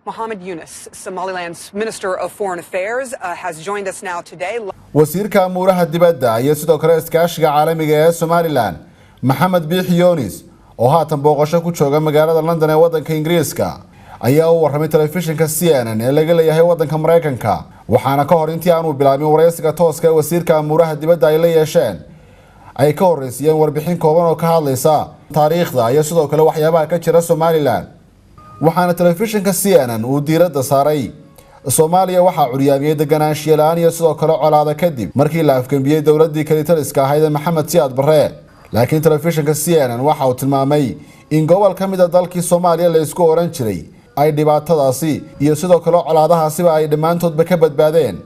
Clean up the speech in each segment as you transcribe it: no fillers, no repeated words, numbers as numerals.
Mohamed Yunus, Somaliland's Minister of Foreign Affairs, has joined us now today. wasiirka amuraha dibadda iyo sidoo kale iskaashiga caalamiga ee Somaliland Mohamed Biixi Yunus oo haatan booqasho ku jooga magaalada London ee wadanka Ingiriiska ayaa u warramay telefishinka CNN ee laga leeyahay wadanka Mareykanka waxaana ka hor intii aanu bilaabin wareysiga tooska ee wasiirka amuraha dibadda ay la yeesheen ay ka horeysiyeen warbixin kooban oo ka hadlaysa taariikhda iyo sidoo kale waxyaabaha ka jira Somaliland waxaana telefishinka CNN uu diiradda saaray Soomaaliya waxa curyaamiyay deganaanshiyo la'aan iyo sidoo kale colaado kadib markii la afgambiyay dawladii kalitaliska ahayd Maxamed Siyaad Barre laakiin telefishinka CNN waxa uu tilmaamay in gobol ka mid ah dalkii Soomaaliya la isku oran jiray ay dhibaatadaasi iyo sidoo kale colaadahaasiba ay dhamaantoodba ka badbaadeen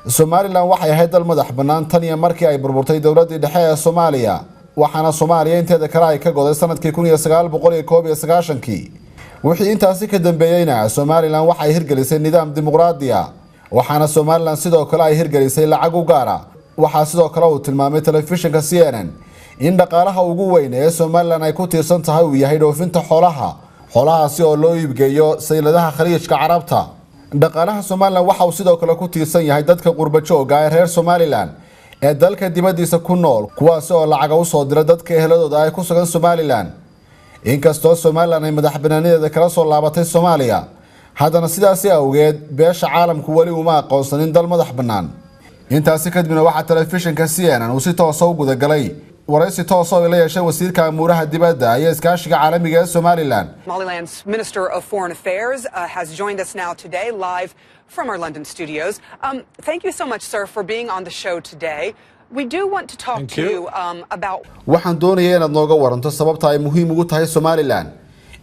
Somaliland waxay ahayd dal madax bannaan tan iyo markii ay burburtay dawladii dhexe ee Soomaaliya waxaana Soomaaliya inteeda kale ay ka goday sanadkii 1991 wixii intaasi ka dambeeyayna Somaliland waxay hirgelisay nidaam dimuqraadi ah waxaana Somaliland sidoo kale ay hirgelisay lacag u gaar ah waxa sidoo kale uu tilmaamay telefishinka CNN in dhaqaalaha ugu weyn ee Somaliland ay ku tiirsan tahay uu yahay dhoofinta xoolahaasi oo loo iibgeeyo sayladaha khaliijka Carabta dhaqaalaha Somaliland waxa uu sidoo kale ku tiirsan yahay dadka qurba joogga ee reer Somaliland ee dalka dibadiisa ku nool kuwaas oo lacag u soo dira dadka eheladooda ay ku sugan Somaliland inkastoo Somaliland ay madax banaaneeda kala soo laabatay Soomaaliya haddana sidaas awgeed beesha caalamku wali uma aqoonsanin dal madax bannaan intaasi kadibna waxa telefishinka CNN uu si toos ah u guda galay waraysi toos ah oo la yeeshay wasiirka amuraha dibadda iyo iskaashiga caalamiga ee Somaliland. Somaliland's Minister of Foreign Affairs has joined us now today live from our London studios. Thank you so much, sir, for being on the show today. We do want to talk to you about waxaan doonayaa inaad nooga waranto sababta ay muhiim ugu tahay Somaliland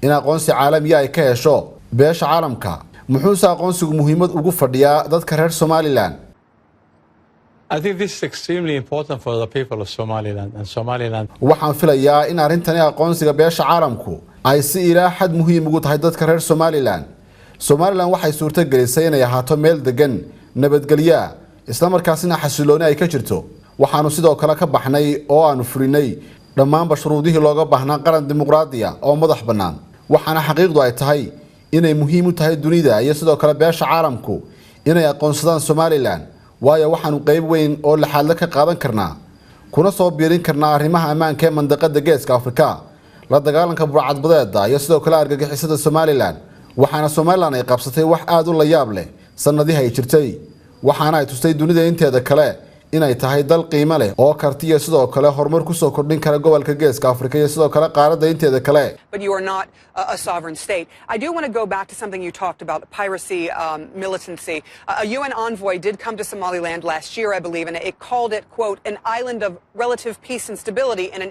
in aqoonsi caalami ah ay ka hesho beesha caalamka muxuu aqoonsigu muhiimad ugu fadhiyaa dadka reer Somaliland. I think this is extremely important for the people of Somaliland and Somaliland. waxaan filayaa in arintani aqoonsiga beesha caalamku ay si ilaa xad muhiim ugu tahay dadka reer Somaliland. Somaliland waxay suurto gelisay inay ahaato meel degan nabadgelyo isla markaasina xasilooni ay ka jirto waxaanu sidoo kale ka baxnay oo aanu fulinay dhammaan shuruudihii looga baahnaa qaran dimuqraadi ah oo madax bannaan waxaana xaqiiqdu ay tahay inay muhiim u tahay dunida iyo sidoo kale beesha caalamku inay aqoonsadaan Somaliland waayo waxaanu qayb weyn oo la xal ka qaadan karnaa kuna soo biirin karnaa arrimaha ammaanka ee mandaqada Geeska Afrika la dagaalanka burcadbadeeda iyo sidoo kale argagixisada Somaliland waxaana Somaliland ay qabsatay wax aad u la yaab leh sanadihii ay jirtay waxaana ay tustay dunida inteeda kale inay tahay dal qiimo leh oo kartiya sidoo kale horumar ku soo kordhin kara gobolka Geeska Afrika iyo sidoo kale qaaradda inteeda kale. But you are not a sovereign state. I do want to go back to something you talked about, piracy, militancy. A UN envoy did come to Somaliland last year, I believe, and it called it, quote, an island of relative peace and stability in an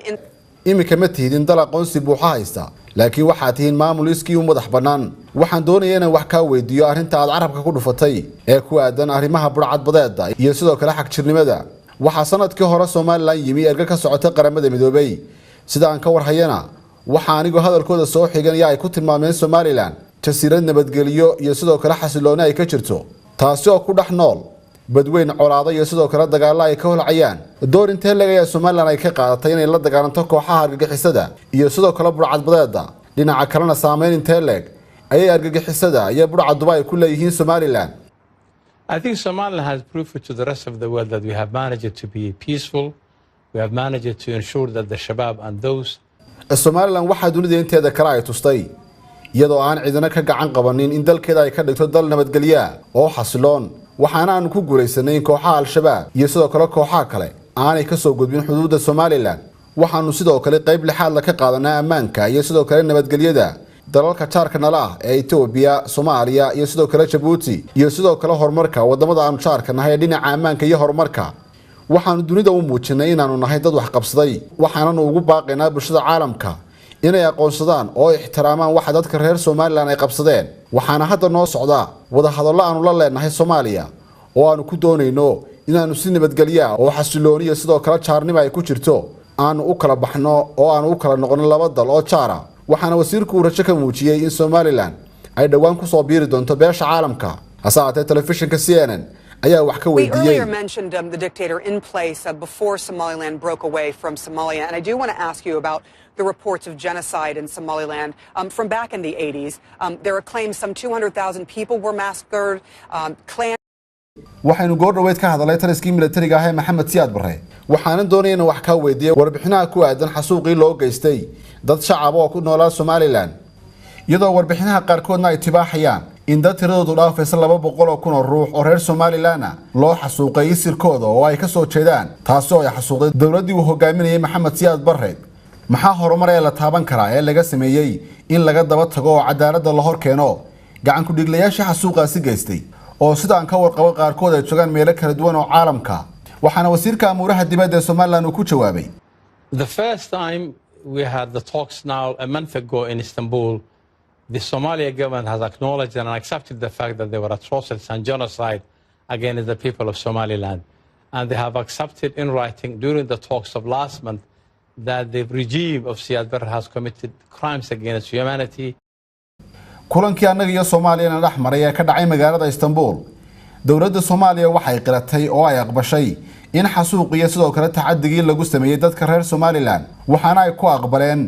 imika ma tihiin dal aqoonsi buuxa haysta laakiin waxaad tihiin maamul iskii u madax bannaan waxaan doonayaa inaan wax ka weydiiyo arrinta aad carabka ku dhufatay ee ku aadan arrimaha burcadbadeeda iyo sidoo kale xagjirnimada waxa sanadkii hore Somaliland yimi erga ka socota qaramada midoobay sida aan ka warhayana waxa anigu hadalkooda soo xiganaya ay ku tilmaameen Somaliland jasiirad nabadgelyo iyo sidoo kale xasilooni ay ka jirto taasi oo ku dhex nool badweyn colaado iyo sidoo kale dagaal ay ka holcayaan door intee laga Somaliland ay ka qaadatay inay la dagaalanto kooxaha argagixisada iyo sidoo kale burcadbadeeda dhinaca kalena saameyn intee leeg ayay argagixisada iyo burcaduba ay ku leeyihiin Somaliland. I think Somaliland has proved to the rest of the world that we have managed to be peaceful. We have managed to ensure that the Shabab and those Somaliland waxa dunida inteeda kale ay tustay iyadoo aan cidina ka gacan qabanin in dalkeeda ay ka dhigto dal nabadgelyo oo xasiloon waxaana aan ku guuleysanay kooxaha al-Shabaab iyo sidoo kale kooxaha kale aanay ka soo gudbin xuduudda Somaliland waxaanu sidoo kale qayb lixaad la ka qaadanaa ammaanka iyo sidoo kale nabadgelyada dalalka jaarka nala ah ee Ethiopia, Soomaaliya iyo sidoo kale Djibouti iyo sidoo kale horumarka wadamada aan jaarka nahay dhinaca ammaanka iyo horumarka waxaanu dunida u muujinay inaanu nahay dad wax qabsaday waxaanu ugu baaqaynaa bulshada caalamka inay aqoonsadaan oo ixtiraamaan waxa dadka reer Somaliland ay qabsadeen waxaana hadda noo socda wada hadallo aanu la leenahay Soomaaliya oo aanu ku doonayno inaanu si nabadgelyo oo xasilooni iyo sidoo kale jaarnimo ay ku jirto aanu u kala baxno oo aanu u kala noqono laba dal oo jaara waxaana wasiirku rajo ka muujiyay in Somaliland ay dhawaan ku soo biiri doonto beesha caalamka hasaatee telefishinka CNN ayaa wax ka We weydiiyey. earlier mentioned the dictator in place before Somaliland broke away from Somalia, and I do want to ask you about the reports of genocide in Somaliland from back in the 80s. There are claims some 200,000 people were massacred. waxaynu goor dhaweyd ka hadalay taliskii militariga ah ee Maxamed Siyaad Barre waxaanan doonayay in wax ka weydiiyo warbixinaha ku aadan xasuuqii loo geystay dad shacab oo ku noolaa Somaliland iyadoo warbixinaha qaarkoodna ay tibaaxayaan in dad tiradoodu dhaafaysa 200 oo kun oo ruux oo reer Somaliland loo xasuuqay sirkooda oo ay ka soo jeedaan taas oo ay xasuuqday dawladdii uu hogaaminayay Maxamed Siyaad Barre maxaa horumar ee la taaban karaa ee laga sameeyay in laga daba tago oo cadaaladda la hor keeno gacan ku dhiglayaasha xasuuqaasi geystay oo sidaan ka warqabo qaarkood ay joogaan meelo kala duwan oo caalamka waxaana wasiirka amuuraha dibadda ee Somaliland uu ku jawaabay. The first time we had the talks now a month ago in Istanbul, the Somalia government has acknowledged and accepted the fact that there were atrocities and genocide against the people of Somaliland. And they have accepted in writing during the talks of last month that the regime of Siad Barre has committed crimes against humanity. kulankii annaga iyo Soomaaliya dhex maray ee ka dhacay magaalada Istanbul dawladda Soomaaliya waxay qiratay oo ay aqbashay in xasuuqiyo sidoo kale tacadigii lagu sameeyay dadka reer Somaliland waxaana ay ku aqbaleen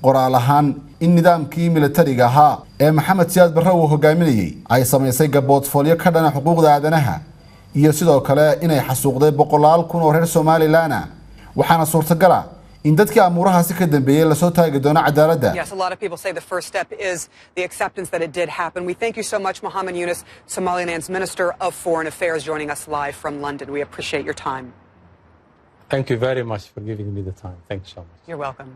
qoraal ahaan in nidaamkii militariga ahaa ee Maxamed Siyaad Barre uu hogaaminayay ay sameysay gaboodfolyo ka dhan xuquuqda aadanaha iyo sidoo kale inay xasuuqday 100,000 kun oo reer Somaliland waxaana suurtagal ah in dadkii amuurahaasi ka dambeeyay la soo taagi doono cadaaladda. Yes, a lot of people say the first step is the acceptance that it did happen. We thank you so much, Mohamed Yunus, Somaliland's Minister of Foreign Affairs, joining us live from London. We appreciate your time. Thank you very much for giving me the time. Thank you so much. You're welcome.